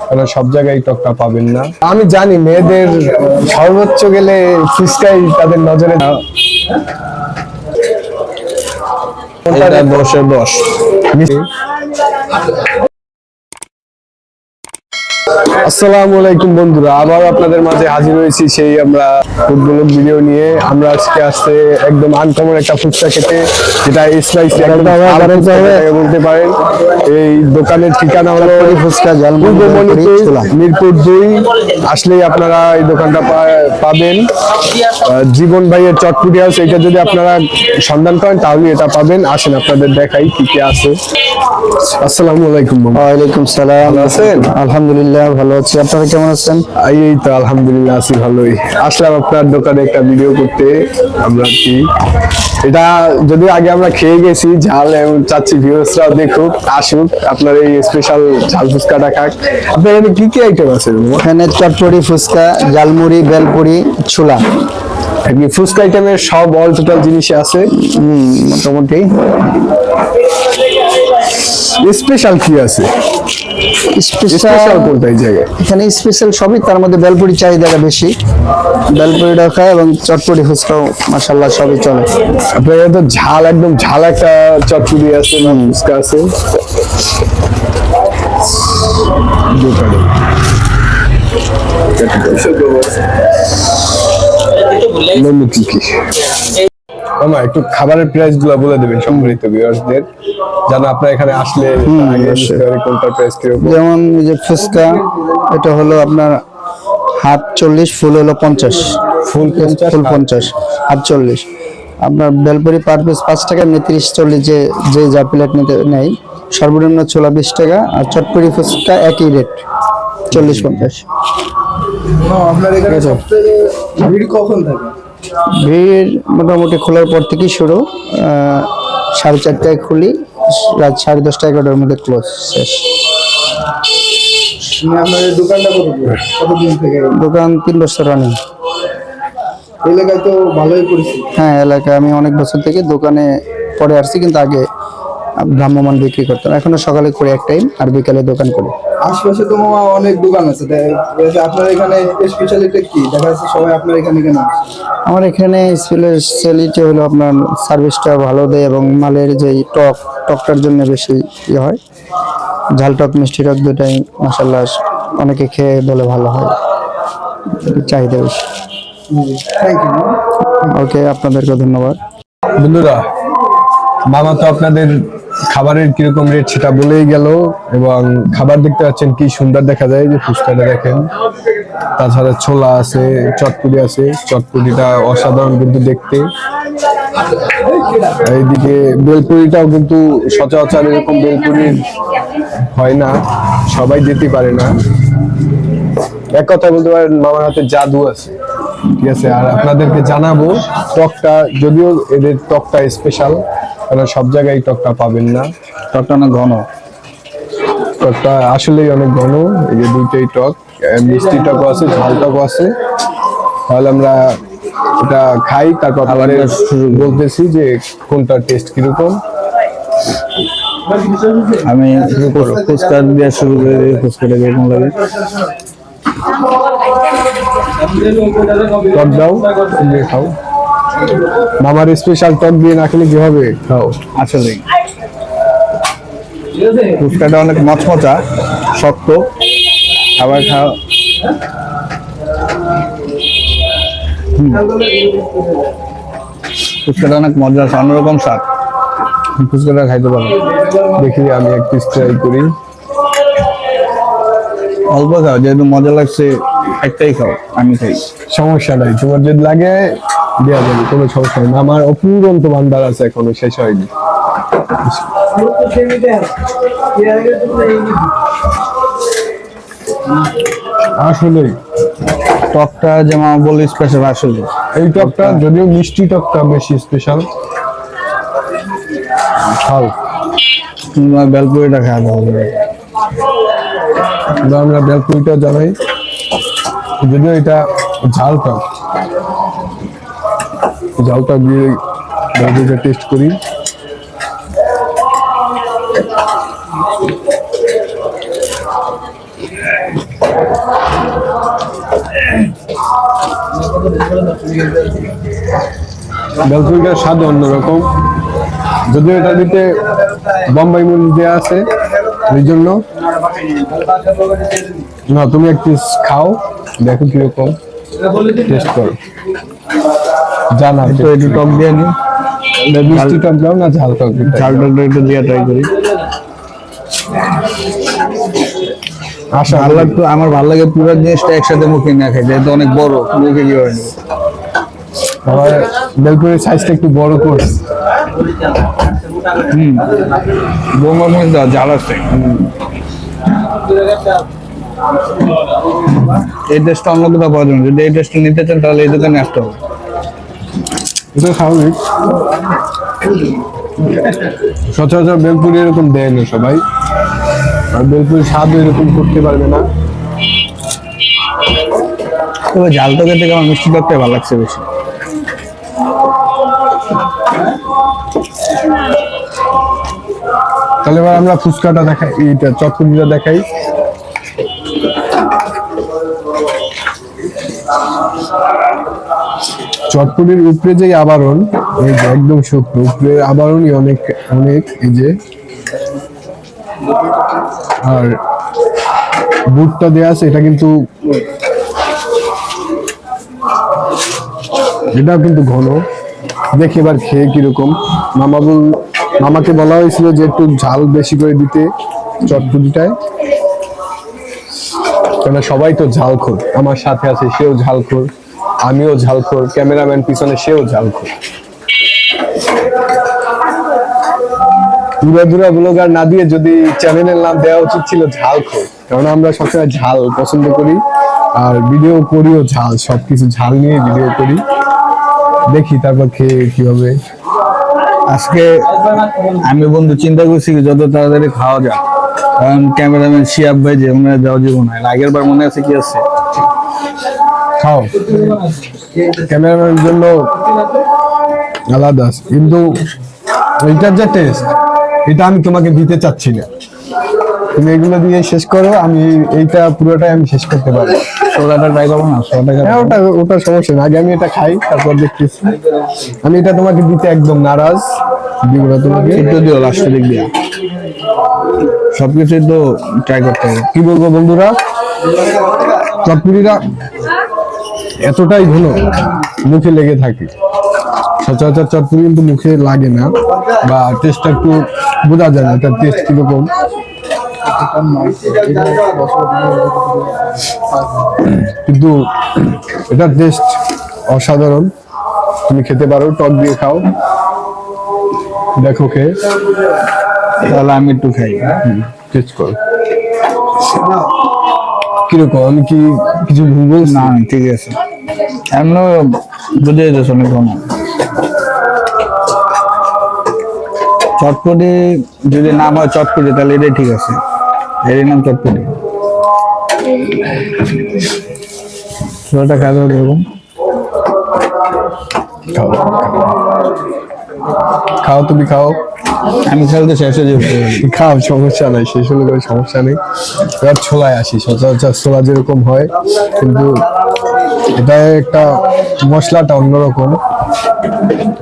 কারণ সব জায়গায় টকটা পাবেন না। আমি জানি মেয়েদের সর্বোচ্চ গেলে ফুচকাই তাদের নজরে। এটা 10-এ 10। আসসালামু আলাইকুম বন্ধুরা, আবার আপনাদের মাঝে হাজির হয়েছি সেই আমরা ফুটবল ভিডিও নিয়ে। আমরা আজকে আসছে একদম আনকমন একটা ফুচকা খেতে, যেটা স্পাইসি বলতে পারেন। এই দোকানের ঠিকানা হলো ফুচকা মিরপুর 2। আসলেই আপনারা এই দোকানটা পাবেন। জীবন ভাইয়ের চটপুটি হাউস, এটা যদি আপনারা সন্ধান করেন তাহলে এটা পাবেন। আসেন আপনাদের দেখাই কি কি আছে। আসসালামু আলাইকুম। ওয়ালাইকুম সালাম। ভালো আছেন? আলহামদুলিল্লাহ ভালো আছি, আপনারা কেমন আছেন? এই তো আলহামদুলিল্লাহ আছি ভালোই। আসলাম আপনার দোকানে একটা ভিডিও করতে। আমরা কি এটা যদি আগে আমরা খেয়ে গেছি ঝাল, এবং চাচ্ছি ভিউয়ার্সরাও দেখুক, আসুক আপনার এই স্পেশাল ঝাল ফুচকাটা খাক। আপনার এখানে কি কি আইটেম আছে? এখানে চটপটি, ফুচকা, ঝালমুড়ি, বেলপুরি, ছোলা। ফুচকা আইটেমের সব অল টোটাল জিনিসই আছে মোটামুটি। স্পেশাল কি আছে? স্পেশাল কোনটা এই জায়গায়? এখানে স্পেশাল সবই, তার মধ্যে বেলপুরি চাহিদাটা বেশি। বেলপুরিটা খায় এবং চটপটি ফুচকাও মাশাআল্লাহ সবই চলে। আপনার এখানে তো ঝাল, একদম ঝাল একটা চটপটি আছে, ফুচকা আছে। একটু খাবারের প্রাইস গুলো বলে দেবেন সম্মানিত ভিউয়ার্সদের, যেন আপনারা এখানে আসলে কোনটার প্রাইস কিরকম। যেমন এই যে ফুচকা, এটা হলো আপনার হাফ 40, ফুল হলো 50। ফুল 50, হাফ 40। আপনার বেলপুরি পার পিস 5 টাকা, 30-40 যে যা প্লেট নিতে নেয়। সর্বনিম্ন ছোলা 20 টাকা, আর চটপটি ফুচকা একই রেট 40-50। আপনার এখানে সবথেকে ভিড় কখন থাকে? ভিড় মোটামুটি খোলার পর থেকেই শুরু। 4:30টায় খুলি, রাত 10:30 11টার মধ্যে ক্লোজ, শেষ। আপনার এই দোকানটা কতদিন থেকে? দোকান 3 বছর রানিং। এলাকায় তো ভালোই পরিচিত। হ্যাঁ, এলাকায় আমি অনেক বছর থেকে দোকানে পরে আসছি, কিন্তু আগে ভ্রাম্যমান বিক্রি করতাম। এখনো সকালে করি এক টাইম, আর বিকালে দোকান করি। আশপাশে তো মামা অনেক দোকান আছে, আপনার এখানে স্পেশালিটি কি? দেখা যাচ্ছে সবাই আপনার এখানে কেন? আমার এখানে স্পেশালিটি হলো আপনার সার্ভিসটা ভালো দেয়, এবং মালের যে টকটার জন্য বেশি ইয়ে হয়। ঝাল টক, মিষ্টি টক দুটাই মাশাআল্লাহ অনেকে খেয়ে বলে ভালো হয়, চাহিদা বেশি। Thank you. ওকে, আপনাদেরকে ধন্যবাদ। বন্ধুরা, মামা তো আপনাদের খাবারের কিরকম রেট সেটা বলেই গেল, এবং খাবার দেখতে পাচ্ছেন কি সুন্দর দেখা যায়। যে ফুচকাটা দেখেন, তাছাড়া ছোলা আছে, চটপুরি আছে। চটপুরিটা অসাধারণ কিন্তু দেখতে। এইদিকে বেলপুরিটাও কিন্তু সচরাচর এরকম বেলপুরি হয় না, সবাই দিতে পারে না। এক কথা বলতে পারেন মামার হাতে জাদু আছে। ঠিক আছে, আর আপনাদেরকে জানাবো টকটা, যদিও এদের টকটা স্পেশাল, কারণ সব জায়গায় টকটা পাবেন না। টকটা অনেক ঘন, টকটা আসলেই অনেক ঘন। এই যে দুইটাই টক, মিষ্টি টকও আছে, ঝাল টকও আছে। তাহলে আমরা এটা খাই, তারপর খাবারের বলতেছি যে কোনটা টেস্ট কিরকম। আমি ফুচকা দিয়ে শুরু করে দিই। ফুচকাটা কেমন লাগে? টক দাও, দিয়ে খাও। মামার স্পেশাল টক দিয়ে না খেলে কি হবে? খাও। আসলে ফুচকাটা অনেক মচমচা, শক্ত, আবার খাও। ফুচকাটা অনেক মজা, অন্যরকম স্বাদ। ফুচকাটা খাইতে পারো। দেখি আমি এক পিস ট্রাই করি। অল্প খাও, যেহেতু মজা লাগছে একটাই খাও। আমি খাই, সমস্যা নাই, তোমার যদি লাগে দেওয়া যাবে, কোনো সমস্যা নেই। আমার অপুরন্ত ভান্ডার আছে, এখনো শেষ হয়নি। আসলে টকটা যেমন বলি স্পেশাল, আসলে এই টকটা যদিও মিষ্টি টকটা বেশি স্পেশাল। খাও, বেলপুরিটা খাওয়া হবে। আমরা বেলপুরিটা জানাই, যদিও এটা ঝাল টক। ঝালটা দিয়ে বেলপুরিটা টেস্ট করি। বেলপুরিটার স্বাদ অন্যরকম, যদিও এটার ভিতরে বোম্বাই মরিচ দেওয়া আছে এই জন্য। না, তুমি এক পিস খাও, দেখো কিরকম টেস্ট করো, জানা তো একটু টক দিয়ে নি, মিষ্টি টক দাও না ঝাল টক? ঝাল টকটা একটু দিয়ে ট্রাই করি। আশা ভালো লাগতো, আমার ভালো লাগে পুরো জিনিসটা একসাথে মুখে না খাইতে, এটা অনেক বড়, মুখে কি হয় না। আমার বেলপুরির সাইজটা একটু বড় করছে। বোমার মধ্যে ঝাল আছে। এই টেস্টটা অন্য কোথাও পাওয়া যাবে না। যদি এই টেস্টটা নিতে চান তাহলে এই দোকানে আসতে হবে। এটা স্বাভাবিক, সচরাচর বেলপুরি এরকম দেয় না সবাই, আর বেলপুরি স্বাদ এরকম করতে পারবে না। তবে ঝাল টকের থেকে আমার মিষ্টি টকটাই ভালো লাগছে বেশি। তাহলে এবার আমরা ফুচকাটা দেখাই, এইটা চটপটিটা দেখাই। চটপটির উপরে যে আবরণ, এই যে একদম শক্ত উপরে আবরণই অনেক অনেক, এই যে আর বুটটা দেয়া আছে, এটা কিন্তু এটাও কিন্তু ঘন। দেখি এবার খেয়ে কিরকম। মামাকে বলা হয়েছিল যে একটু ঝাল বেশি করে দিতে চটপটিটায়, কেন সবাই তো ঝালখোর, আমার সাথে আছে সেও ঝালখোর, আমিও ঝালখোর, ক্যামেরাম্যান পিছনে সেও ঝালখোর। দূরা ব্লগার না দিয়ে যদি চ্যানেলের নাম দেওয়া উচিত ছিল ঝালখোর, কারণ আমরা সবসময় ঝাল পছন্দ করি আর ভিডিও করিও ঝাল, সবকিছু ঝাল নিয়ে ভিডিও করি। দেখি তারপর খেয়ে কি হবে। আজকে আমি বন্ধু চিন্তা করছি যত তাড়াতাড়ি খাওয়া যায়, কারণ ক্যামেরাম্যান শিয়াব ভাই যে মনে হয় যাওয়া জীবন হয়, আগের বার মনে আছে কি আছে। খাও, ক্যামেরাম্যানের জন্য আলাদা আছে, কিন্তু এইটার যে টেস্ট, এটা আমি তোমাকে দিতে চাচ্ছি না। তুমি এগুলো দিয়ে শেষ করো, আমি এইটা পুরোটাই আমি শেষ করতে পারবো। সোডাটা ট্রাই করবো না? সোডাটা হ্যাঁ, ওটা সমস্যা না, আগে আমি এটা খাই, তারপর দেখতেছি। আমি এটা তোমাকে দিতে একদম নারাজ, দিব না তোমাকে। একটু দিও লাস্টের দিক দিয়ে, সবকিছুই তো ট্রাই করতে হবে। কি বলবো বন্ধুরা, চটপুরিটা এতটাই ঘন, মুখে লেগে থাকে। সচরাচর চটপুরি কিন্তু মুখে লাগে না, বা টেস্টটা একটু বোঝা যায় না এটার টেস্ট কিরকম। কিন্তু এটার টেস্ট অসাধারণ, তুমি খেতে পারো, টক দিয়ে খাও, দেখো খেয়ে। তাহলে আমি একটু খাই, টেস্ট করো কিরকম। আমি কি কিছু ভুল বলছি? না ঠিক আছে, এমন বুঝে যেতেছ অনেক ঘন। চটপটি যদি নাম হয় চটপটি তাহলে এটাই ঠিক আছে, এরই নাম চটপটি। ছোটটা খাওয়া এরকম খাও, খাও, তুমি খাও। আমি খেলতে শেষ হয়ে যাবো। খাও, সমস্যা নাই, শেষ হলে কোনো সমস্যা নেই। এবার ছোলায় আসি। সচরাচর ছোলা যেরকম হয়, কিন্তু এটা একটা মশলাটা অন্যরকম,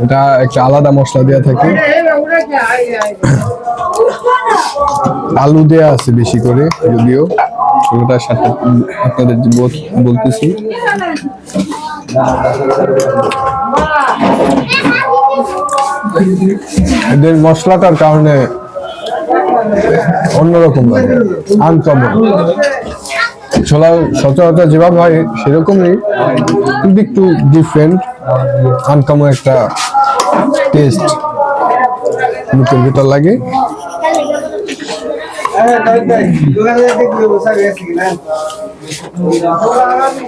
এটা একটা আলাদা মশলা দেওয়া থাকে, আলু দেয়া আছে বেশি করে, যদিও ওটার সাথে আপনাদের বলতেছি। এদের মশলাটার কারণে অন্যরকম লাগে, আনকমন। ছোলা সচরাচর যেভাবে হয় সেরকমই, কিন্তু একটু ডিফারেন্ট, আনকমন একটা টেস্ট মুখের ভেতর লাগে।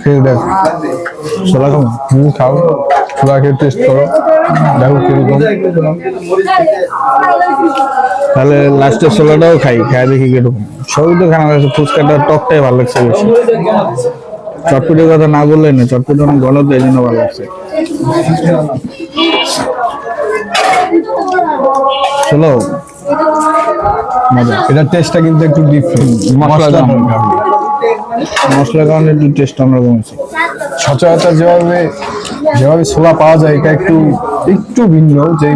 খেয়ে দেখো, ছোলা খাও, খাও, ছোলা খেয়ে টেস্ট করো, দেখো কিরকম। তাহলে লাস্টের ছোলাটাও খাই, খাই দেখি কিরকম। সবই তো খানা লাগছে, ফুচকাটা টকটাই ভালো লাগছে বেশি। চটপটির কথা না বললেই না, চটপটি অনেক ঘন তো এই জন্য ভালো লাগছে। চলো, মজা, এটার টেস্টটা কিন্তু একটু ডিফারেন্ট, মশলা মশলাটার দাম। কারণে। মশলার কারণে একটু টেস্ট অন্যরকম আছে। সচরাচর যেভাবে যেভাবে ছোলা পাওয়া যায় এটা একটু একটু ভিন্ন, যে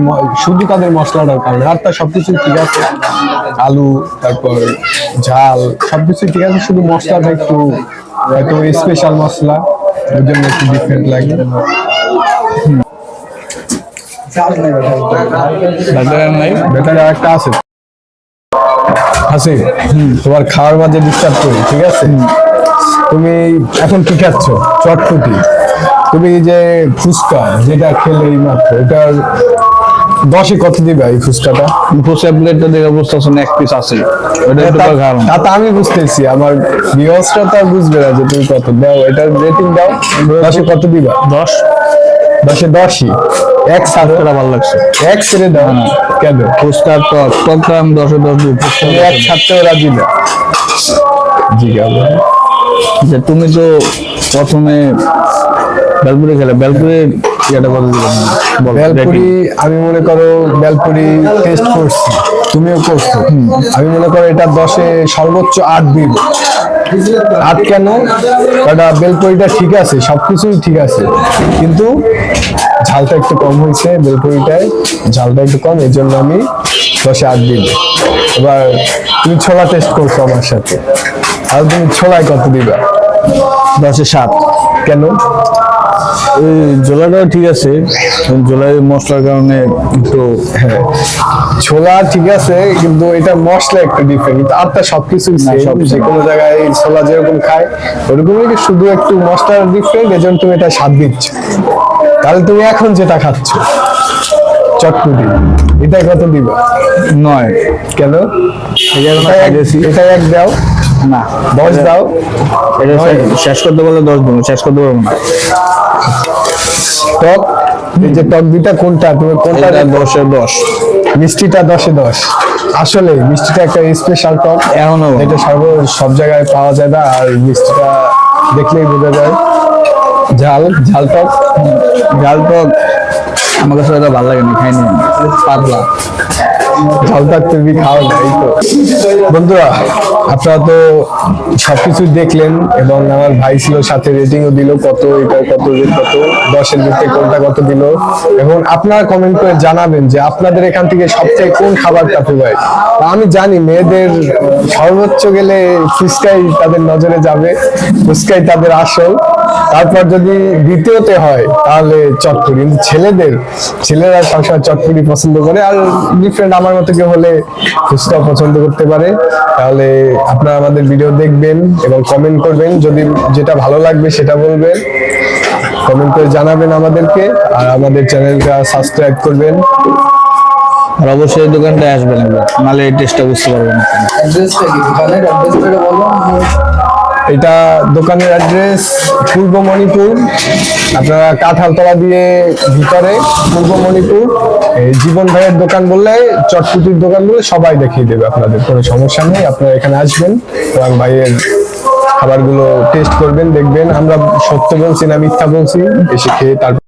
শুধু তাদের মশলাটার কারণে। আর তার সবকিছু ঠিক আছে, আলু তারপর ঝাল সবকিছু ঠিক আছে, শুধু মশলাটা একটু হয়তো স্পেশাল মশলা, ওই জন্য একটু ডিফারেন্ট লাগে। বাজারে নাই বেটার আর একটা আছে তোমার খাওয়ার মাঝে ডিস্টার্ব করি, ঠিক আছে? তুমি এখন কি খাচ্ছ? চটপটি। তুমি যে ফুচকা যেটা খেলে এই মাত্র, এটার 10-এ কত দিবা এই ফুচকাটা? ফুচকা প্লেটটা দেখে বুঝতেছেন এক পিস আছে, ওটা একটু খাওয়াম। তা তো আমি বুঝতেছি, আমার ভিউয়ার্সরা তো আর বুঝবে না যে তুমি কত দাও। এটার রেটিং দাও, 10-এ কত দিবা? 10 10-এ 10ই। এক ফুচকাটা ভালো লাগছে। এক ছেড়ে দাও না কেন? ফুচকার টকটা আমি 10-এ 10 দিই। তুমি এক ছাড়তেও রাজি না। জি কেন? যে তুমি তো প্রথমে বেলপুরি খেলে, বেলপুরি এটা কত দিবেন? বেলপুরি আমি মনে করো বেলপুরি টেস্ট করছি, তুমিও করছো। আমি মনে করো এটা 10-এ সর্বোচ্চ 8 দিব। 8 কেন? কারণ বেলপুরিটা ঠিক আছে, সবকিছুই ঠিক আছে, কিন্তু ঝালটা একটু কম হয়েছে। বেলপুরিটায় ঝালটা একটু কম, এর জন্য আমি 10-এ 8 দিব। এবার তুমি ছোলা টেস্ট করছো আমার সাথে, আর তুমি ছোলায় কত দিবা? 10-এ 7। কেন? ওই জোলাটাও ঠিক আছে, জোলাই মশলার কারণে একটু ছোলা ঠিক আছে, কিন্তু এটা মশলা একটু ডিফারেন্ট, কিন্তু আর তার সবকিছুই সেম। যে কোনো জায়গায় ছোলা যেরকম খায় ওরকমই, শুধু একটু মশলার ডিফারেন্ট, এজন্য তুমি এটা স্বাদ দিচ্ছ। তাহলে তুমি এখন যেটা খাচ্ছ চটপটি, এটা কত দিবা? 9। কেন? এটা এক দাও না, 10 দাও। এটা শেষ করতে বললে 10 দেবো, শেষ করতে পারবো না। টক, এই যে টক দুইটা কোনটা তুমি কোনটা? 10-এ 10। মিষ্টিটা 10-এ 10। আসলে মিষ্টিটা একটা স্পেশাল টক, এখনো এটা সব জায়গায় পাওয়া যায় না, আর মিষ্টিটা দেখলেই বোঝা যায়। ঝাল টক, ঝাল টক আমার কাছে এটা ভালো লাগে না, খাইনি আমি। পাতলা ঝাল টক তুমি খাও না, এই তো। বন্ধুরা, আপনারা তো সবকিছু দেখলেন, এবং আমার ভাই ছিল সাথে, রেটিংও দিল কত, এটা কত, কত 10-এর ভিতরে কোনটা কত দিল। এখন আপনারা কমেন্ট করে জানাবেন যে আপনাদের এখান থেকে সবচেয়ে কোন খাবারটা ফেভারিট। আমি জানি মেয়েদের সর্বোচ্চ গেলে ফুচকাই তাদের নজরে যাবে, ফুচকাই তাদের আসল। তারপর যদি দ্বিতীয়তে হয় তাহলে চটপটি। কিন্তু ছেলেরা সবসময় চটপটি পছন্দ করে, আর ডিফারেন্ট আমার মতো কেউ হলে ফুচকা পছন্দ করতে পারে। তাহলে আপনারা আমাদের ভিডিও দেখবেন এবং কমেন্ট করবেন, যদি যেটা ভালো লাগবে সেটা বলবেন, কমেন্ট করে জানাবেন আমাদেরকে, আর আমাদের চ্যানেলটা সাবস্ক্রাইব করবেন। আর অবশ্যই এই দোকানটায় আসবেন, একবার নাহলে এই টেস্টটা বুঝতে পারবেন না। অ্যাড্রেসটা কি? দোকানের অ্যাড্রেসটা বলো। এটা দোকানের অ্যাড্রেস পূর্ব মণিপুর, আপনারা কাঁঠালতলা দিয়ে ভিতরে পূর্ব মণিপুর। এই জীবন ভাইয়ের দোকান বললে, চটপটির দোকান বললে সবাই দেখিয়ে দেবে, আপনাদের কোনো সমস্যা নেই। আপনারা এখানে আসবেন এবং ভাইয়ের খাবারগুলো টেস্ট করবেন, দেখবেন আমরা সত্য বলছি না মিথ্যা বলছি, এসে খেয়ে তারপর